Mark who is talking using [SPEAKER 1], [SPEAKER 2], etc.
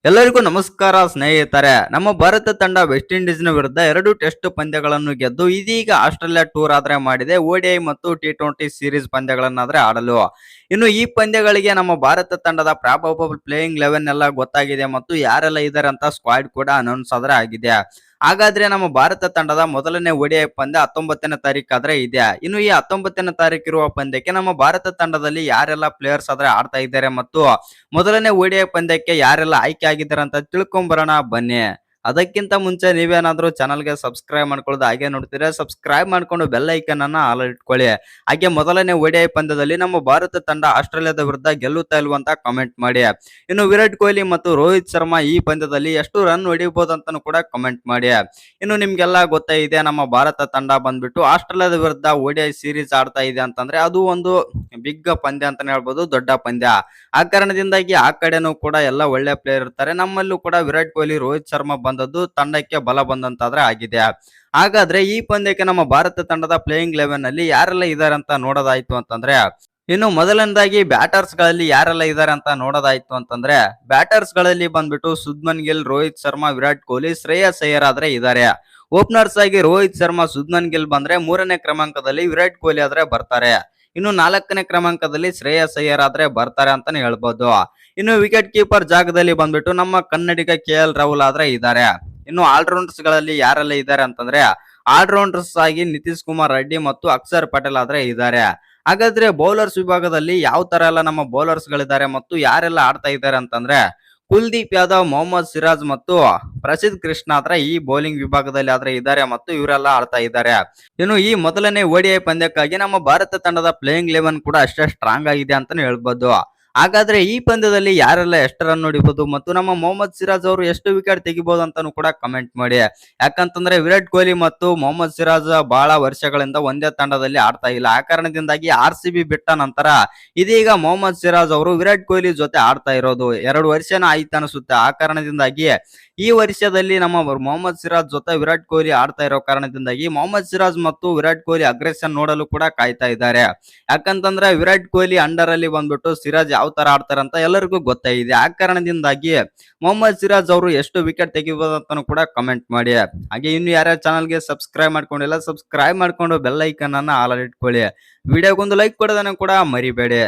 [SPEAKER 1] ಎಲ್ಲರಿಗೂ ನಮಸ್ಕಾರ ಸ್ನೇಹಿತರೆ. ನಮ್ಮ ಭಾರತ ತಂಡ ವೆಸ್ಟ್ ಇಂಡೀಸ್ನ ವಿರುದ್ಧ 2 ಟೆಸ್ಟ್ ಪಂದ್ಯಗಳನ್ನು ಗೆದ್ದು ಇದೀಗ ಆಸ್ಟ್ರೇಲಿಯಾ ಟೂರ್ ಆದ್ರೆ ಮಾಡಿದೆ. ODI ಮತ್ತು T20 ಸೀರೀಸ್ ಪಂದ್ಯಗಳನ್ನಾದ್ರೆ ಆಡಲು. ಇನ್ನು ಈ ಪಂದ್ಯಗಳಿಗೆ ನಮ್ಮ ಭಾರತ ತಂಡದ ಪ್ರಾಬಬಲ್ ಪ್ಲೇಯಿಂಗ್ 11 ಎಲ್ಲ ಗೊತ್ತಾಗಿದೆ ಮತ್ತು ಯಾರೆಲ್ಲ ಇದ್ದಾರೆ ಅಂತ ಸ್ಕ್ವಾಡ್ ಕೂಡ ಅನೌನ್ಸ್ ಆದ್ರೆ ಆಗಿದೆ. ಹಾಗಾದ್ರೆ ನಮ್ಮ ಭಾರತ ತಂಡದ ಮೊದಲನೇ ODI ಪಂದ್ಯ 19ನೇ ತಾರೀಕು ಆದ್ರೆ ಇದೆ. ಇನ್ನು ಈ 19ನೇ ತಾರೀಕು ಇರುವ ಪಂದ್ಯಕ್ಕೆ ನಮ್ಮ ಭಾರತ ತಂಡದಲ್ಲಿ ಯಾರೆಲ್ಲ ಪ್ಲೇಯರ್ಸ್ ಆದ್ರೆ ಆಡ್ತಾ ಇದ್ದಾರೆ ಮತ್ತು ಮೊದಲನೇ ODI ಪಂದ್ಯಕ್ಕೆ ಯಾರೆಲ್ಲ ಆಯ್ಕೆ ಆಗಿದ್ದಾರೆ ಅಂತ ತಿಳ್ಕೊಂಬರೋಣ ಬನ್ನಿ. ಅದಕ್ಕಿಂತ ಮುಂಚೆ ನೀವೇನಾದ್ರೂ ಚಾನಲ್ಗೆ ಸಬ್ಸ್ಕ್ರೈಬ್ ಮಾಡ್ಕೊಳ್ಳೋದು ಹಾಗೆ ನೋಡ್ತೀರಾ, ಸಬ್ಸ್ಕ್ರೈಬ್ ಮಾಡ್ಕೊಂಡು ಬೆಲ್ ಐಕನ್ ಅನ್ನ ಆಲ್ ಇಟ್ಕೊಳ್ಳಿ. ಹಾಗೆ ಮೊದಲನೇ ODI ಪಂದ್ಯದಲ್ಲಿ ನಮ್ಮ ಭಾರತ ತಂಡ ಆಸ್ಟ್ರೇಲಿಯಾದ ವಿರುದ್ಧ ಗೆಲ್ಲುತ್ತಾ ಇಲ್ವಂತ ಕಾಮೆಂಟ್ ಮಾಡಿ. ಇನ್ನು ವಿರಾಟ್ ಕೊಹ್ಲಿ ಮತ್ತು ರೋಹಿತ್ ಶರ್ಮಾ ಈ ಪಂದ್ಯದಲ್ಲಿ ಎಷ್ಟು ರನ್ ಹೊಡಿಬಹುದು ಅಂತಾನು ಕೂಡ ಕಮೆಂಟ್ ಮಾಡಿ. ಇನ್ನು ನಿಮ್ಗೆಲ್ಲ ಗೊತ್ತೇ ಇದೆ, ನಮ್ಮ ಭಾರತ ತಂಡ ಬಂದ್ಬಿಟ್ಟು ಆಸ್ಟ್ರೇಲಿಯಾದ ವಿರುದ್ಧ ODI ಸೀರೀಸ್ ಆಡ್ತಾ ಇದೆ ಅಂತಂದ್ರೆ ಅದು ಒಂದು ಬಿಗ್ ಪಂದ್ಯ ಅಂತಾನೆ ಹೇಳ್ಬೋದು, ದೊಡ್ಡ ಪಂದ್ಯ. ಆ ಕಾರಣದಿಂದಾಗಿ ಆ ಕಡೆನೂ ಕೂಡ ಎಲ್ಲ ಒಳ್ಳೆ ಪ್ಲೇಯರ್ ಇರ್ತಾರೆ. ನಮ್ಮಲ್ಲೂ ಕೂಡ ವಿರಾಟ್ ಕೊಹ್ಲಿ, ರೋಹಿತ್ ಶರ್ಮಾ ಬಂದದ್ದು ತಂಡಕ್ಕೆ ಬಲ ಬಂದಂತಾದ್ರೆ ಆಗಿದೆ. ಹಾಗಾದ್ರೆ ಈ ಪಂದ್ಯಕ್ಕೆ ನಮ್ಮ ಭಾರತ ತಂಡದ ಪ್ಲೇಯಿಂಗ್ 11 ಅಲ್ಲಿ ಯಾರೆಲ್ಲ ಇದ್ದಾರೆ ಅಂತ ನೋಡೋದಾಯ್ತು ಅಂತಂದ್ರೆ, ಇನ್ನು ಮೊದಲನೇದಾಗಿ ಬ್ಯಾಟರ್ಸ್ ಗಳಲ್ಲಿ ಯಾರೆಲ್ಲ ಇದ್ದಾರೆ ಅಂತ ನೋಡೋದಾಯ್ತು ಅಂತಂದ್ರೆ, ಬ್ಯಾಟರ್ಸ್ ಗಳಲ್ಲಿ ಬಂದ್ಬಿಟ್ಟು ಶುಭ್ಮನ್ ಗಿಲ್, ರೋಹಿತ್ ಶರ್ಮಾ, ವಿರಾಟ್ ಕೊಹ್ಲಿ, ಶ್ರೇಯಸ್ ಅಯ್ಯರ್ ಆದ್ರೆ ಇದ್ದಾರೆ. ಓಪನರ್ಸ್ ಆಗಿ ರೋಹಿತ್ ಶರ್ಮಾ, ಶುಭ್ಮನ್ ಗಿಲ್ ಬಂದ್ರೆ 3ನೇ ಕ್ರಮಾಂಕದಲ್ಲಿ ವಿರಾಟ್ ಕೊಹ್ಲಿ ಆದ್ರೆ ಬರ್ತಾರೆ. ಇನ್ನು 4ನೇ ಕ್ರಮಾಂಕದಲ್ಲಿ ಶ್ರೇಯಸ್ ಅಯ್ಯರ್ ಆದ್ರೆ ಬರ್ತಾರೆ ಅಂತಾನೆ ಹೇಳ್ಬೋದು. ಇನ್ನು ವಿಕೆಟ್ ಕೀಪರ್ ಜಾಗದಲ್ಲಿ ಬಂದ್ಬಿಟ್ಟು ನಮ್ಮ ಕನ್ನಡಿಗ KL ರಾಹುಲ್ ಆದ್ರೆ ಇದ್ದಾರೆ. ಇನ್ನು ಆಲ್ರೌಂಡರ್ಸ್ ಗಳಲ್ಲಿ ಯಾರೆಲ್ಲ ಇದ್ದಾರೆ ಅಂತಂದ್ರೆ, ಆಲ್ರೌಂಡರ್ಸ್ ಆಗಿ ನಿತೀಶ್ ಕುಮಾರ್ ರೆಡ್ಡಿ ಮತ್ತು ಅಕ್ಷರ್ ಪಟೇಲ್ ಆದ್ರೆ ಇದ್ದಾರೆ. ಹಾಗಾದ್ರೆ ಬೌಲರ್ಸ್ ವಿಭಾಗದಲ್ಲಿ ಯಾವ ತರ ಎಲ್ಲ ನಮ್ಮ ಬೌಲರ್ಸ್ ಗಳಿದ್ದಾರೆ ಮತ್ತು ಯಾರೆಲ್ಲ ಆಡ್ತಾ ಇದ್ದಾರೆ ಅಂತಂದ್ರೆ, ಕುಲ್ದೀಪ್ ಯಾದವ್, ಮೊಹಮ್ಮದ್ ಸಿರಾಜ್ ಮತ್ತು ಪ್ರಸಿದ್ಧ ಕೃಷ್ಣ ಆದ್ರೆ ಈ ಬೌಲಿಂಗ್ ವಿಭಾಗದಲ್ಲಿ ಆದ್ರೆ ಇದ್ದಾರೆ ಮತ್ತು ಇವರೆಲ್ಲ ಆಡ್ತಾ ಇದ್ದಾರೆ. ಇನ್ನು ಈ ಮೊದಲನೇ ODI ಪಂದ್ಯಕ್ಕಾಗಿ ನಮ್ಮ ಭಾರತ ತಂಡದ ಪ್ಲೇಯಿಂಗ್ 11 ಕೂಡ ಅಷ್ಟೇ ಸ್ಟ್ರಾಂಗ್ ಆಗಿದೆ ಅಂತಾನೆ ಹೇಳ್ಬೋದು. ಹಾಗಾದ್ರೆ ಈ ಪಂದ್ಯದಲ್ಲಿ ಯಾರೆಲ್ಲ ಎಷ್ಟು ರನ್ ಹೊಡಿಬಹುದು ಮತ್ತು ನಮ್ಮ ಮೊಹಮ್ಮದ್ ಸಿರಾಜ್ ಅವರು ಎಷ್ಟು ವಿಕೆಟ್ ತೆಗಿಬಹುದು ಅಂತಾನು ಕೂಡ ಕಮೆಂಟ್ ಮಾಡಿ. ಯಾಕಂತಂದ್ರೆ ವಿರಾಟ್ ಕೊಹ್ಲಿ ಮತ್ತು ಮೊಹಮ್ಮದ್ ಸಿರಾಜ್ ಬಹಳ ವರ್ಷಗಳಿಂದ ಒಂದೇ ತಂಡದಲ್ಲಿ ಆಡ್ತಾ ಇಲ್ಲ. ಆ ಕಾರಣದಿಂದಾಗಿ RCB ಬಿಟ್ಟ ನಂತರ ಇದೀಗ ಮೊಹಮ್ಮದ್ ಸಿರಾಜ್ ಅವರು ವಿರಾಟ್ ಕೊಹ್ಲಿ ಜೊತೆ ಆಡ್ತಾ ಇರೋದು 2 ವರ್ಷನ ಆಯ್ತು ಅನಿಸುತ್ತೆ. ಆ ಕಾರಣದಿಂದಾಗಿ ಈ ವರ್ಷದಲ್ಲಿ ನಮ್ಮ ಮೊಹಮ್ಮದ್ ಸಿರಾಜ್ ಜೊತೆ ವಿರಾಟ್ ಕೊಹ್ಲಿ ಆಡ್ತಾ ಇರೋ ಕಾರಣದಿಂದಾಗಿ ಮೊಹಮ್ಮದ್ ಸಿರಾಜ್ ಮತ್ತು ವಿರಾಟ್ ಕೊಹ್ಲಿ ಅಗ್ರೆಷನ್ ನೋಡಲು ಕೂಡ ಕಾಯ್ತಾ ಇದ್ದಾರೆ. ಯಾಕಂತಂದ್ರೆ ವಿರಾಟ್ ಕೊಹ್ಲಿ ಅಂಡರ್ ಅಲ್ಲಿ ಬಂದ್ಬಿಟ್ಟು ಸಿರಾಜ್ ಯಾವ ತರ ಆಡ್ತಾರೆ ಅಂತ ಎಲ್ಲರಿಗೂ ಗೊತ್ತಾಗಿದೆ. ಆ ಕಾರಣದಿಂದಾಗಿ ಮೊಹಮ್ಮದ್ ಸಿರಾಜ್ ಅವರು ಎಷ್ಟು ವಿಕೆಟ್ ತೆಗಿಬಹುದು ಅಂತಾನು ಕೂಡ ಕಮೆಂಟ್ ಮಾಡಿ. ಹಾಗೆ ಇನ್ನು ಯಾರ್ಯಾರ ಚಾನಲ್ಗೆ ಸಬ್ಸ್ಕ್ರೈಬ್ ಮಾಡ್ಕೊಂಡಿಲ್ಲ, ಸಬ್ಸ್ಕ್ರೈಬ್ ಮಾಡ್ಕೊಂಡು ಬೆಲ್ ಐಕನ್ ಅನ್ನ ಆಲ್ ಇಟ್ಕೊಳ್ಳಿ. ವಿಡಿಯೋಗೊಂದು ಲೈಕ್ ಕೊಡೋದನ್ನ ಕೂಡ ಮರಿಬೇಡಿ.